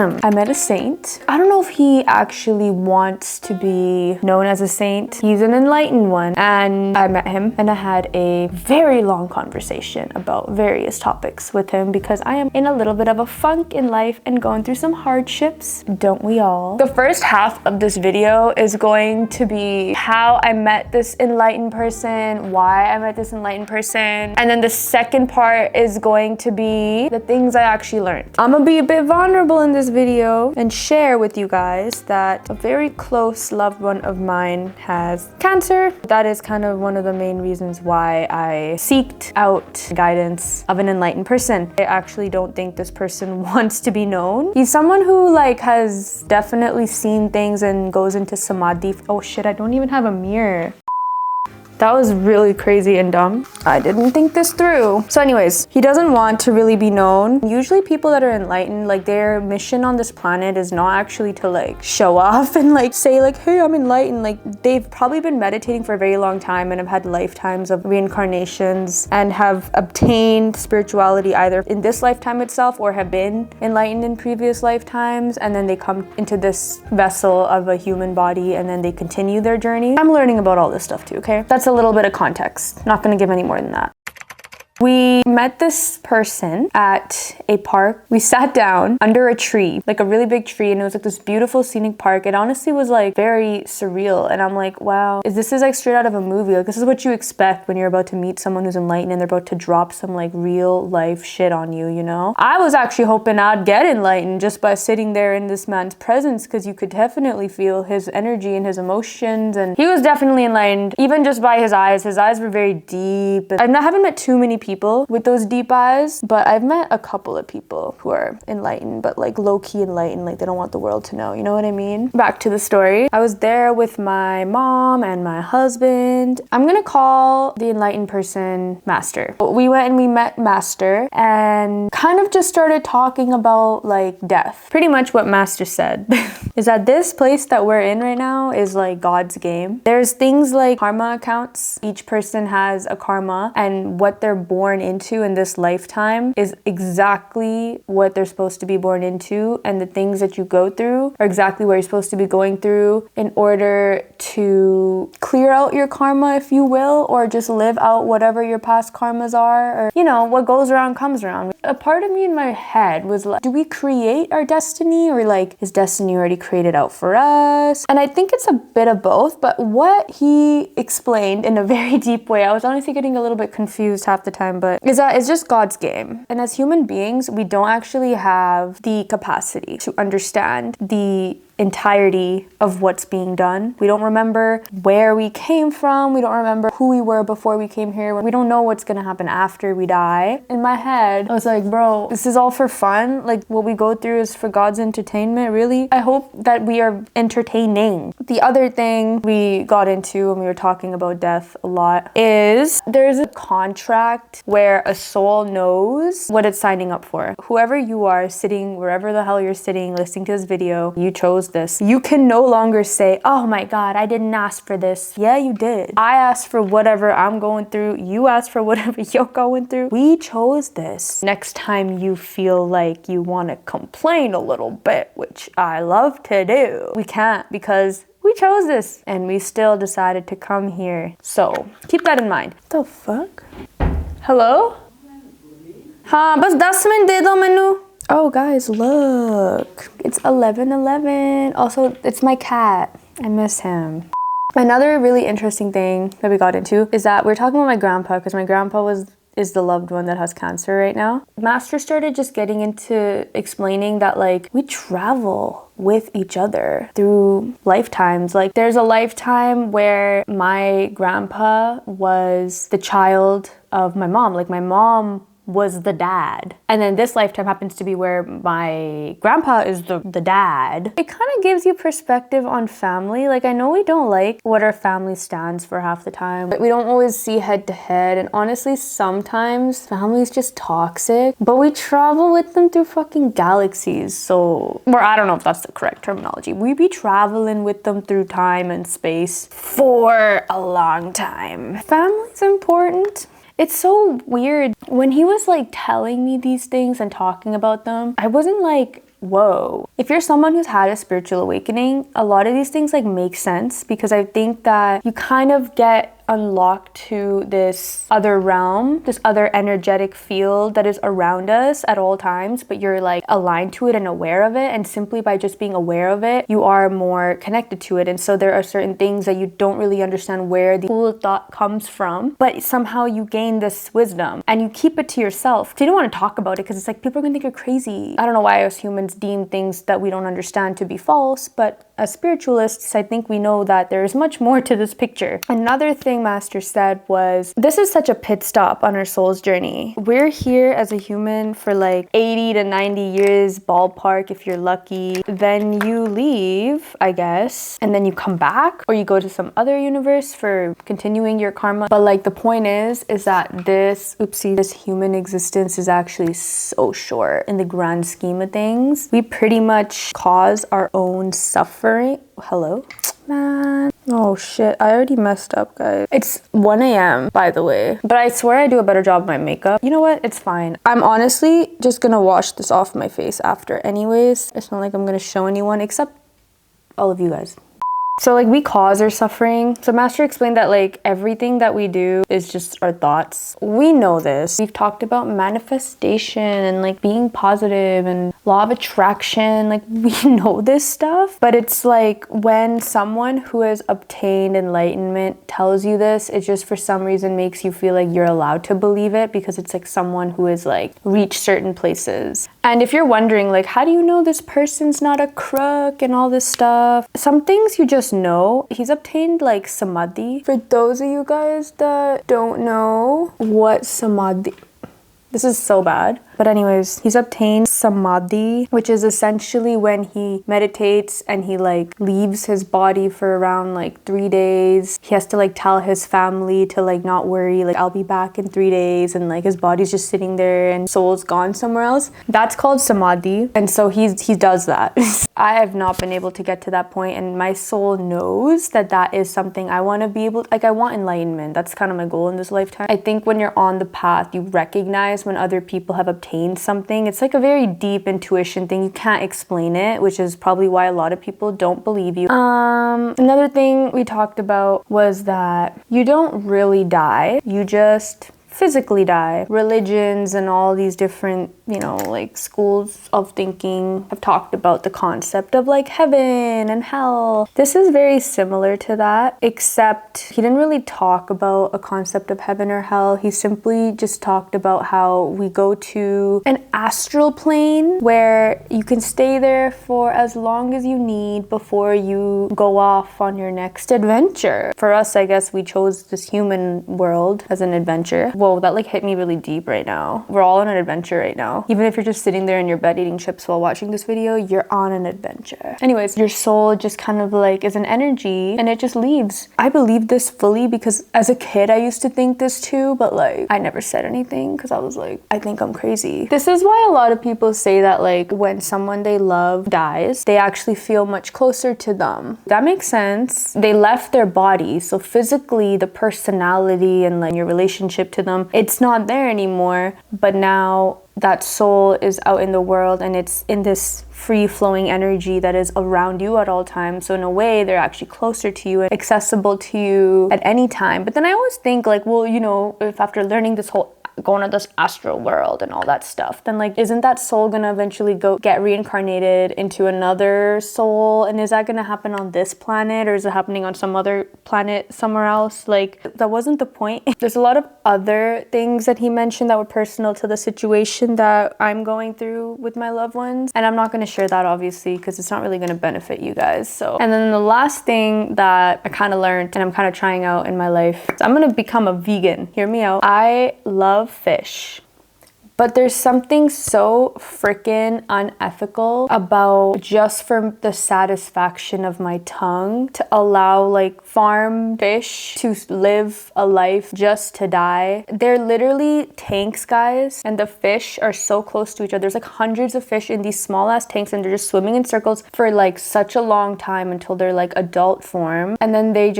I met a saint. I don't know if he actually wants to be known as a saint. He's an enlightened one. And I met him and I had a very long conversation about various topics with him because I am in a little bit of a funk in life and going through some hardships. Don't we all? The first half of this video is going to be how I met this enlightened person, why I met this enlightened person. And then the second part is going to be the things I actually learned. I'm gonna be a bit vulnerable in this video and share with you guys that a very close loved one of mine has cancer. That is kind of one of the main reasons why I seeked out guidance of an enlightened person. I actually don't think this person wants to be known. He's someone who like has definitely seen things and goes into samadhi. Oh shit, I don't even have a mirror. That was really crazy and dumb. I didn't think this through. So anyways, he doesn't want to really be known. Usually people that are enlightened, like their mission on this planet is not actually to like show off and like say like, hey, I'm enlightened. Like they've probably been meditating for a very long time and have had lifetimes of reincarnations and have obtained spirituality either in this lifetime itself or have been enlightened in previous lifetimes. And then they come into this vessel of a human body and then they continue their journey. I'm learning about all this stuff too, okay? That's a little bit of context. Not gonna give any more than that. We met this person at a park. We sat down under a tree, like a really big tree, and it was like this beautiful scenic park. It honestly was like very surreal. And I'm like, wow, this is like straight out of a movie. Like this is what you expect when you're about to meet someone who's enlightened and they're about to drop some like real life shit on you, you know? I was actually hoping I'd get enlightened just by sitting there in this man's presence because you could definitely feel his energy and his emotions. And he was definitely enlightened, even just by his eyes. His eyes were very deep. And I haven't met too many people with those deep eyes, but I've met a couple of people who are enlightened, but like low-key enlightened, like they don't want the world to know, you know what I mean? Back to the story. I was there with my mom and my husband. I'm gonna call the enlightened person Master. We went and we met Master and kind of just started talking about like death. Pretty much what Master said is that this place that we're in right now is like God's game. There's things like karma accounts. Each person has a karma and what they're born into in this lifetime is exactly what they're supposed to be born into, and the things that you go through are exactly what you're supposed to be going through in order to clear out your karma, if you will, or just live out whatever your past karmas are, or you know, what goes around comes around. A part of me in my head was like, do we create our destiny, or like is destiny already created out for us? And I think it's a bit of both, but what he explained in a very deep way, I was honestly getting a little bit confused half the time, but is that it's just God's game. And as human beings, we don't actually have the capacity to understand the entirety of what's being done. We don't remember where we came from. We don't remember who we were before we came here. We don't know what's gonna happen after we die. In my head, I was like, bro, this is all for fun. Like what we go through is for God's entertainment, really? I hope that we are entertaining. The other thing we got into when we were talking about death a lot is there's a contract where a soul knows what it's signing up for. Whoever you are sitting, wherever the hell you're sitting, listening to this video, you chose this. You can no longer say, oh my God, I didn't ask for this. Yeah, you did. I asked for whatever I'm going through. You asked for whatever you're going through. We chose this. Next time you feel like you want to complain a little bit, which I love to do, we can't because we chose this and we still decided to come here. So keep that in mind. What the fuck? Hello? हाँ बस 10 minute दे दो मैनू. Oh guys, look, it's 11:11. Also, it's my cat. I miss him. Another really interesting thing that we got into is that we're talking about my grandpa because my grandpa is the loved one that has cancer right now. Master started just getting into explaining that like we travel with each other through lifetimes. Like there's a lifetime where my grandpa was the child of my mom. Like my mom was the dad. And then this lifetime happens to be where my grandpa is the dad. It kind of gives you perspective on family. Like I know we don't like what our family stands for half the time, but we don't always see head to head. And honestly, sometimes family is just toxic, but we travel with them through fucking galaxies. So, or I don't know if that's the correct terminology. We be traveling with them through time and space for a long time. Family's important. It's so weird. When he was like telling me these things and talking about them, I wasn't like whoa. If you're someone who's had a spiritual awakening, a lot of these things like make sense, because I think that you kind of get unlocked to this other realm, this other energetic field that is around us at all times, but you're like aligned to it and aware of it. And simply by just being aware of it, you are more connected to it. And so there are certain things that you don't really understand where the cool thought comes from, but somehow you gain this wisdom and you keep it to yourself. So you don't want to talk about it because it's like people are gonna think you're crazy. I don't know why us humans deem things that we don't understand to be false, but as spiritualists, I think we know that there is much more to this picture. Another thing Master said was, this is such a pit stop on our soul's journey. We're here as a human for like 80 to 90 years, ballpark, if you're lucky. Then you leave, I guess, and then you come back, or you go to some other universe for continuing your karma. But like the point is that this human existence is actually so short in the grand scheme of things. We pretty much cause our own suffering. Hello? Man. Oh shit, I already messed up, guys. It's 1 a.m. by the way, but I swear I do a better job of my makeup. You know what? It's fine. I'm honestly just gonna wash this off my face after anyways. It's not like I'm gonna show anyone except all of you guys. So like we cause our suffering. So Master explained that like everything that we do is just our thoughts. We know this. We've talked about manifestation and like being positive and law of attraction. Like we know this stuff, but it's like when someone who has obtained enlightenment tells you this, it just for some reason makes you feel like you're allowed to believe it, because it's like someone who has like reached certain places. And if you're wondering like, how do you know this person's not a crook and all this stuff? Some things you just know. He's obtained like samadhi. For those of you guys that don't know what samadhi, this is so bad. But anyways, he's obtained samadhi, which is essentially when he meditates and he like leaves his body for around like 3 days. He has to like tell his family to like not worry, like I'll be back in 3 days, and like his body's just sitting there and soul's gone somewhere else. That's called samadhi. And so he does that. I have not been able to get to that point, and my soul knows that that is something I want to be able, like I want enlightenment. That's kind of my goal in this lifetime. I think when you're on the path, you recognize when other people have obtained something. It's like a very deep intuition thing. You can't explain it, which is probably why a lot of people don't believe you. Another thing we talked about was that you don't really die. You just physically die. Religions and all these different, you know, like schools of thinking have talked about the concept of like heaven and hell. This is very similar to that, except he didn't really talk about a concept of heaven or hell. He simply just talked about how we go to an astral plane where you can stay there for as long as you need before you go off on your next adventure. For us, I guess we chose this human world as an adventure. Whoa, that like hit me really deep right now. We're all on an adventure right now. Even if you're just sitting there in your bed eating chips while watching this video, you're on an adventure. Anyways, your soul just kind of like is an energy and it just leaves. I believe this fully because as a kid, I used to think this too, but like I never said anything because I was like, I think I'm crazy. This is why a lot of people say that like when someone they love dies, they actually feel much closer to them. That makes sense. They left their body, so physically the personality and like your relationship to them, it's not there anymore, but now that soul is out in the world and it's in this free-flowing energy that is around you at all times. So in a way, they're actually closer to you and accessible to you at any time. But then I always think like, well, you know, if after learning this whole going to this astral world and all that stuff, then like isn't that soul gonna eventually go get reincarnated into another soul? And is that gonna happen on this planet, or is it happening on some other planet somewhere else? Like that wasn't the point. There's a lot of other things that he mentioned that were personal to the situation that I'm going through with my loved ones, and I'm not going to share that obviously because it's not really going to benefit you guys. So, and then the last thing that I kind of learned and I'm kind of trying out in my life is I'm going to become a vegan. Hear me out. I love fish, but there's something so freaking unethical about just for the satisfaction of my tongue to allow like farm fish to live a life just to die. They're literally tanks, guys, and the fish are so close to each other. There's like hundreds of fish in these small ass tanks and they're just swimming in circles for like such a long time until they're like adult form, and then they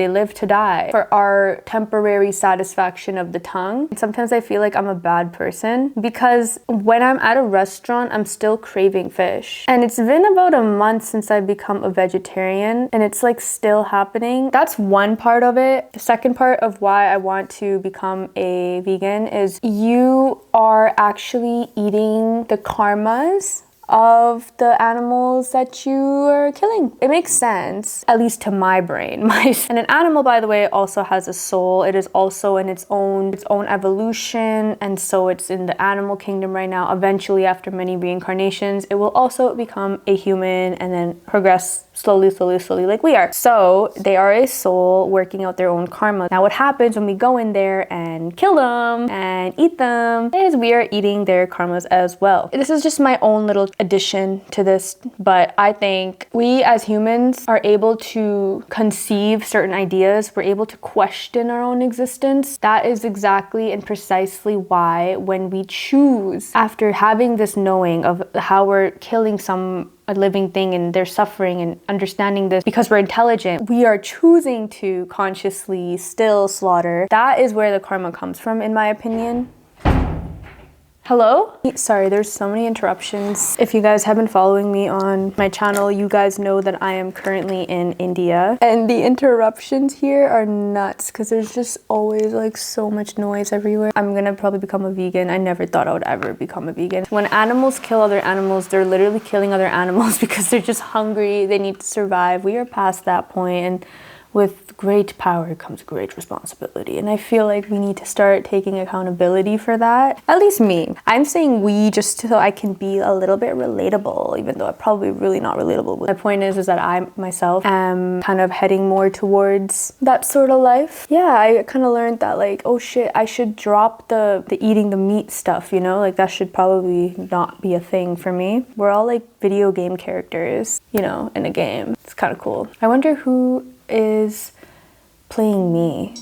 live to die for our temporary satisfaction of the tongue. And sometimes I feel like I'm a bad person, because when I'm at a restaurant, I'm still craving fish. And it's been about a month since I've become a vegetarian, and it's like still happening. That's one part of it. The second part of why I want to become a vegan is you are actually eating the karmas of the animals that you are killing. It makes sense, at least to my brain. And an animal, by the way, also has a soul. It is also in its own evolution, and so it's in the animal kingdom right now. Eventually, after many reincarnations, it will also become a human and then progress slowly like we are. So they are a soul working out their own karma. Now what happens when we go in there and kill them and eat them is we are eating their karmas as well. This is just my own little addition to this, but I think we as humans are able to conceive certain ideas. We're able to question our own existence. That is exactly and precisely why when we choose, after having this knowing of how we're killing a living thing and they're suffering, and understanding this because we're intelligent, we are choosing to consciously still slaughter. That is where the karma comes from, in my opinion. Hello? Sorry, there's so many interruptions. If you guys have been following me on my channel, you guys know that I am currently in India. And the interruptions here are nuts because there's just always like so much noise everywhere. I'm gonna probably become a vegan. I never thought I would ever become a vegan. When animals kill other animals, they're literally killing other animals because they're just hungry. They need to survive. We are past that point, and with great power comes great responsibility. And I feel like we need to start taking accountability for that. At least me. I'm saying we just so I can be a little bit relatable, even though I'm probably really not relatable. My point is that I myself am kind of heading more towards that sort of life. Yeah, I kind of learned that like, oh shit, I should drop the eating the meat stuff, you know? Like that should probably not be a thing for me. We're all like video game characters, you know, in a game. It's kind of cool. I wonder who is playing me.